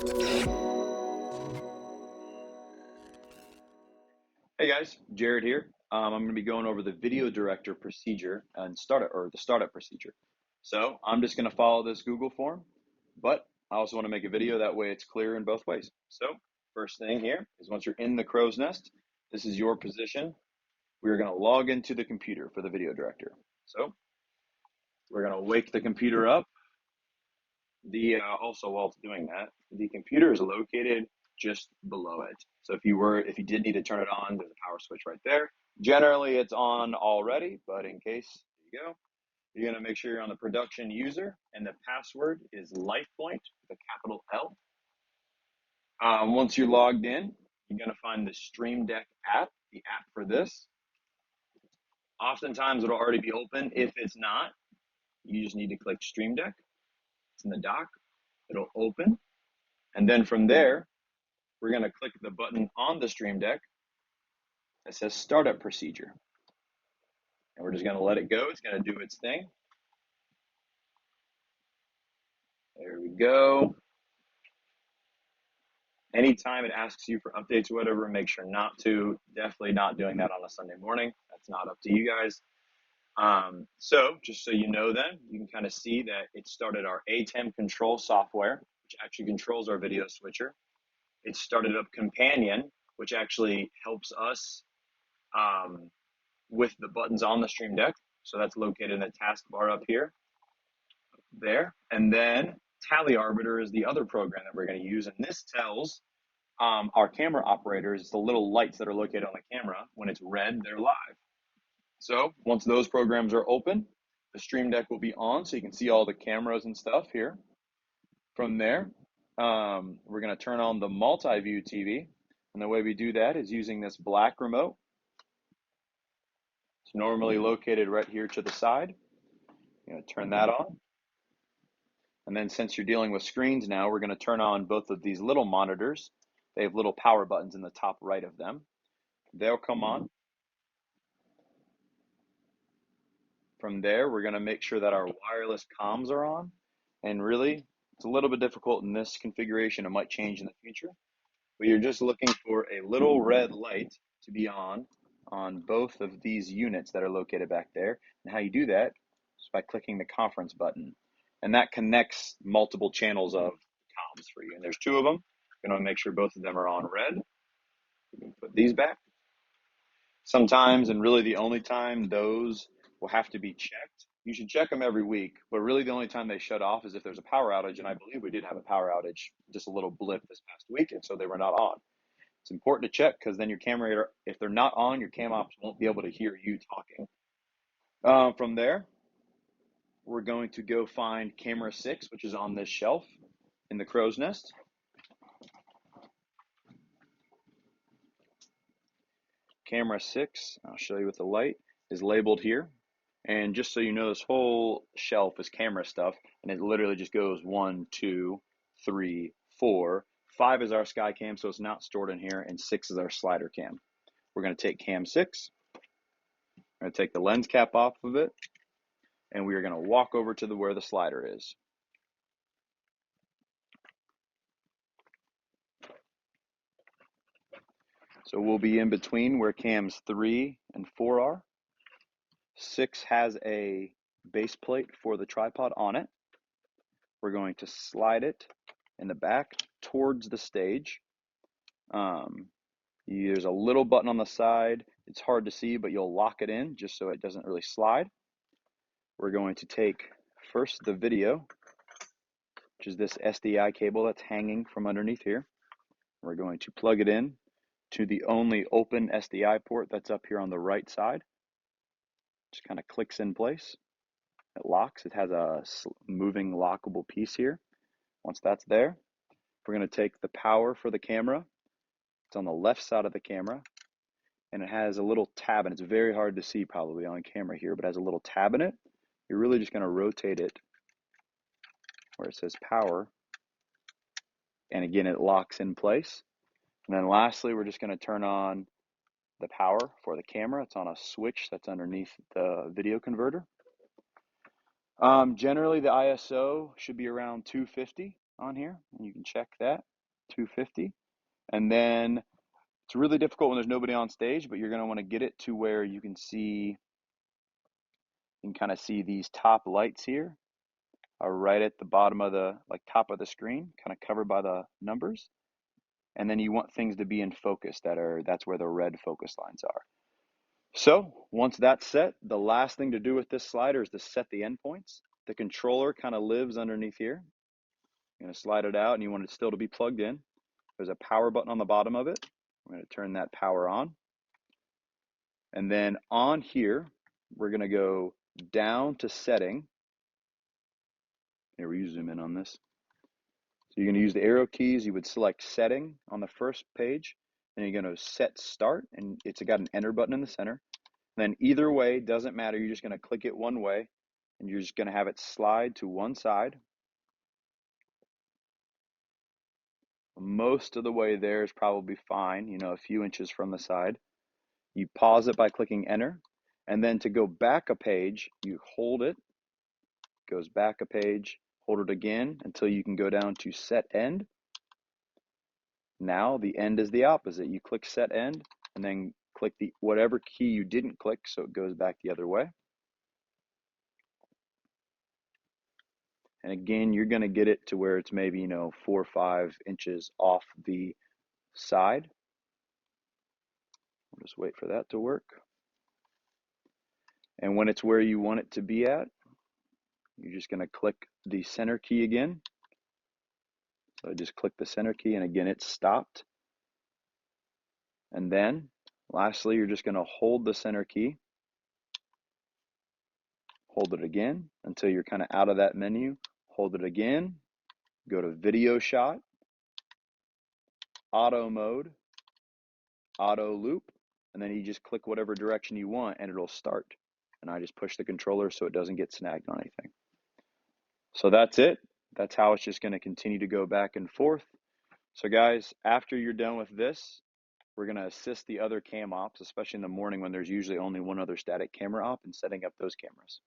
Hey guys, Jared here. I'm going to be going over the video director procedure and the startup procedure. So I'm just going to follow this Google form, but I also want to make a video that way it's clear in both ways. So first thing here is once you're in the crow's nest, this is your position. We're going to log into the computer for the video director. So we're going to wake the computer up. Also while it's doing that, the computer is located just below it. So if you did need to turn it on, there's a power switch right there. Generally it's on already, but in case, there you go. You're gonna make sure you're on the production user, and the password is Lifepointe with a capital L. Once you're logged in, you're gonna find the Stream Deck app, the app for this. Oftentimes it'll already be open. If it's not, you just need to click Stream Deck. It's in the dock. It'll open, and then from there, we're going to click the button on the Stream Deck that says Startup Procedure. And we're just going to let it go. It's going to do its thing. There we go. Anytime it asks you for updates or whatever, make sure not to. Definitely not doing that on a Sunday morning. That's not up to you guys. So just so you know then, you can kind of see that it started our ATEM control software, which actually controls our video switcher. It started up Companion, which actually helps us with the buttons on the Stream Deck. So that's located in the taskbar up here, there. And then Tally Arbiter is the other program that we're going to use. And this tells our camera operators the little lights that are located on the camera. When it's red, they're live. So once those programs are open, the Stream Deck will be on so you can see all the cameras and stuff here. From there, we're going to turn on the multi-view TV. And the way we do that is using this black remote. It's normally located right here to the side. You're going to turn that on. And then since you're dealing with screens now, we're going to turn on both of these little monitors. They have little power buttons in the top right of them. They'll come on. From there, we're going to make sure that our wireless comms are on. And really, it's a little bit difficult in this configuration. It might change in the future. But you're just looking for a little red light to be on both of these units that are located back there. And how you do that is by clicking the conference button. And that connects multiple channels of comms for you. And there's two of them. You're going to make sure both of them are on red. You can put these back. Sometimes, and really the only time, those will have to be checked. You should check them every week, but really the only time they shut off is if there's a power outage, and I believe we did have a power outage, just a little blip this past week, and so they were not on. It's important to check because then your camera, if they're not on, your cam ops won't be able to hear you talking. From there, we're going to go find camera 6, which is on this shelf in the crow's nest. Camera 6, I'll show you with the light, is labeled here. And just so you know, this whole shelf is camera stuff, and it literally just goes 1, 2, 3, 4. 5 is our sky cam, so it's not stored in here, and 6 is our slider cam. We're going to take cam 6. We're going to take the lens cap off of it, and we are going to walk over to where the slider is. So we'll be in between where cams 3 and 4 are. 6 has a base plate for the tripod on it. We're going to slide it in the back towards the stage. There's a little button on the side. It's hard to see, but you'll lock it in just so it doesn't really slide. We're going to take first the video, which is this SDI cable that's hanging from underneath here. We're going to plug it in to the only open SDI port that's up here on the right side. Just kind of clicks in place. It locks. It has a moving lockable piece here. Once that's there, we're going to take the power for the camera. It's on the left side of the camera, and it has a little tab, and it's very hard to see probably on camera here, but it has a little tab in it. You're really just going to rotate it where it says power, and again, it locks in place. And then lastly, we're just going to turn on the power for the camera. It's on a switch that's underneath the video converter. Generally, the ISO should be around 250 on here, and you can check that. 250. And then it's really difficult when there's nobody on stage, but you're going to want to get it to where you can see, you can kind of see these top lights here are right at the bottom of the, like top of the screen, kind of covered by the numbers. And then you want things to be in focus that's where the red focus lines are. So once that's set, the last thing to do with this slider is to set the endpoints. The controller kind of lives underneath here. You're going to slide it out and you want it still to be plugged in. There's a power button on the bottom of it. I'm going to turn that power on. And then on here, we're going to go down to setting. Here, we zoom in on this. So you're going to use the arrow keys. You would select setting on the first page. Then you're going to set start, and it's got an enter button in the center. And then either way, doesn't matter. You're just going to click it one way, and you're just going to have it slide to one side. Most of the way there is probably fine, you know, a few inches from the side. You pause it by clicking enter, and then to go back a page, you hold it, goes back a page, hold it again until you can go down to set end. Now the end is the opposite. You click set end and then click the whatever key you didn't click so it goes back the other way. And again, you're going to get it to where it's maybe, you know, 4 or 5 inches off the side. We'll just wait for that to work. And when it's where you want it to be at, you're just going to click the center key again. So I just click the center key and again it's stopped. And then lastly, you're just going to hold the center key. Hold it again until you're kind of out of that menu. Hold it again. Go to video shot, auto mode, auto loop, and then you just click whatever direction you want and it'll start. And I just push the controller so it doesn't get snagged on anything. So that's it. That's how it's just going to continue to go back and forth. So guys, after you're done with this, we're going to assist the other cam ops, especially in the morning when there's usually only one other static camera op, in setting up those cameras.